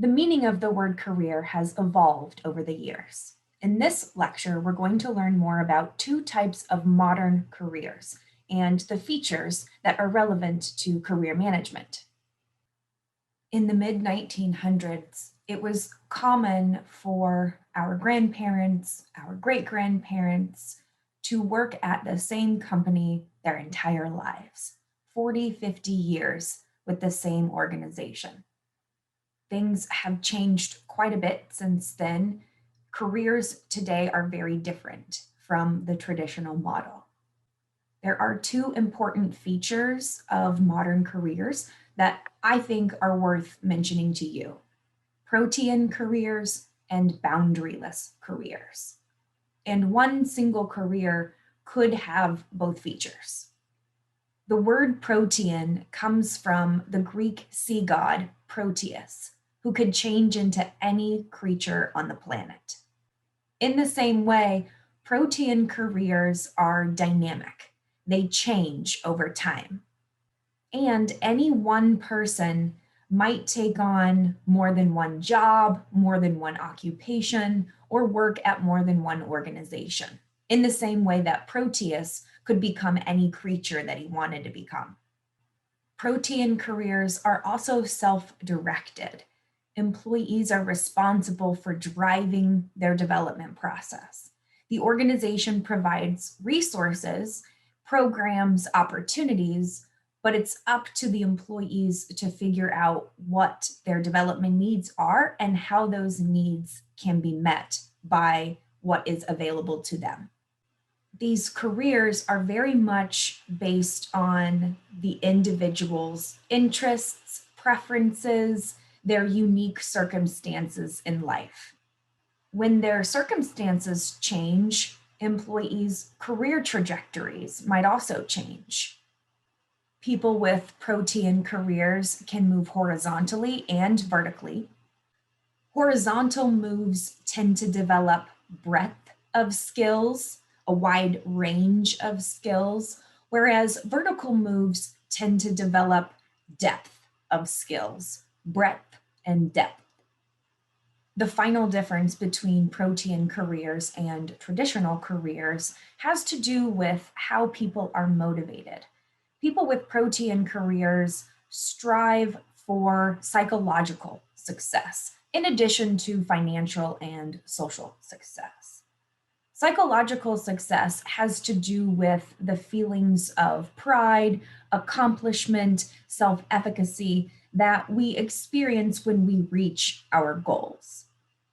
The meaning of the word career has evolved over the years. In this lecture, we're going to learn more about two types of modern careers and the features that are relevant to career management. In the mid-1900s, it was common for our grandparents, our great-grandparents to work at the same company their entire lives, 40, 50 years with the same organization. Things have changed quite a bit since then. Careers today are very different from the traditional model. There are two important features of modern careers that I think are worth mentioning to you: Protean careers and boundaryless careers. And one single career could have both features. The word Protean comes from the Greek sea god Proteus, who could change into any creature on the planet. In the same way, Protean careers are dynamic. They change over time. And any one person might take on more than one job, more than one occupation, or work at more than one organization, in the same way that Proteus could become any creature that he wanted to become. Protean careers are also self-directed. Employees are responsible for driving their development process. The organization provides resources, programs, opportunities, but it's up to the employees to figure out what their development needs are and how those needs can be met by what is available to them. These careers are very much based on the individual's interests, preferences, their unique circumstances in life. When their circumstances change, employees' career trajectories might also change. People with Protean careers can move horizontally and vertically. Horizontal moves tend to develop breadth of skills, a wide range of skills, whereas vertical moves tend to develop depth of skills, breadth and depth. The final difference between Protean careers and traditional careers has to do with how people are motivated. People with Protean careers strive for psychological success, in addition to financial and social success. Psychological success has to do with the feelings of pride, accomplishment, self-efficacy that we experience when we reach our goals.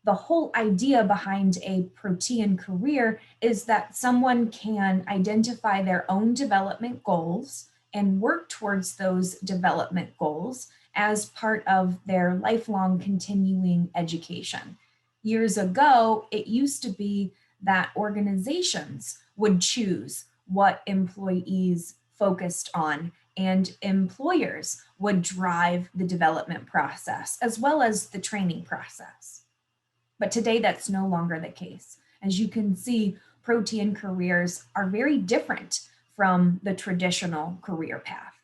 The whole idea behind a Protean career is that someone can identify their own development goals and work towards those development goals as part of their lifelong continuing education. Years ago, it used to be that organizations would choose what employees focused on, and employers would drive the development process as well as the training process. But today that's no longer the case. As you can see, Protean careers are very different from the traditional career path.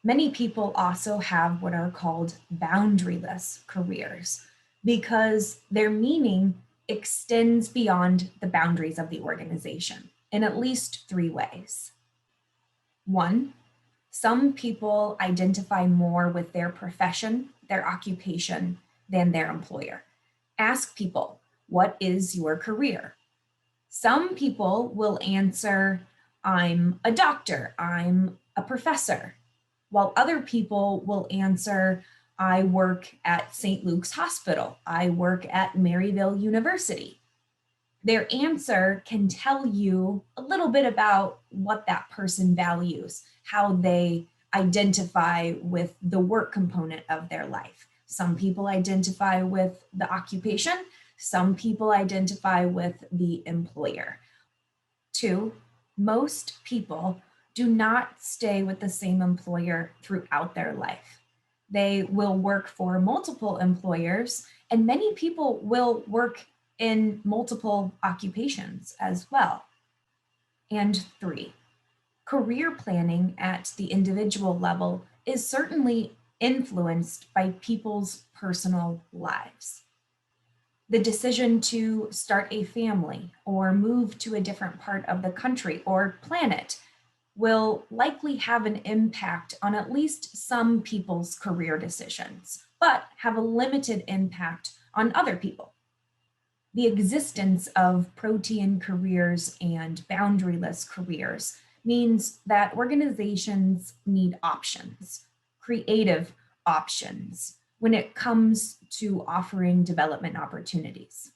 Many people also have what are called boundaryless careers because their meaning extends beyond the boundaries of the organization in at least three ways. One, some people identify more with their profession, their occupation, than their employer. Ask people, what is your career? Some people will answer, I'm a doctor, I'm a professor, while other people will answer, I work at St. Luke's Hospital, I work at Maryville University. Their answer can tell you a little bit about what that person values, how they identify with the work component of their life. Some people identify with the occupation, some people identify with the employer. Two, most people do not stay with the same employer throughout their life. They will work for multiple employers, and many people will work in multiple occupations as well. And three, career planning at the individual level is certainly influenced by people's personal lives. The decision to start a family or move to a different part of the country or planet will likely have an impact on at least some people's career decisions, but have a limited impact on other people. The existence of Protean careers and boundaryless careers means that organizations need options, creative options, when it comes to offering development opportunities.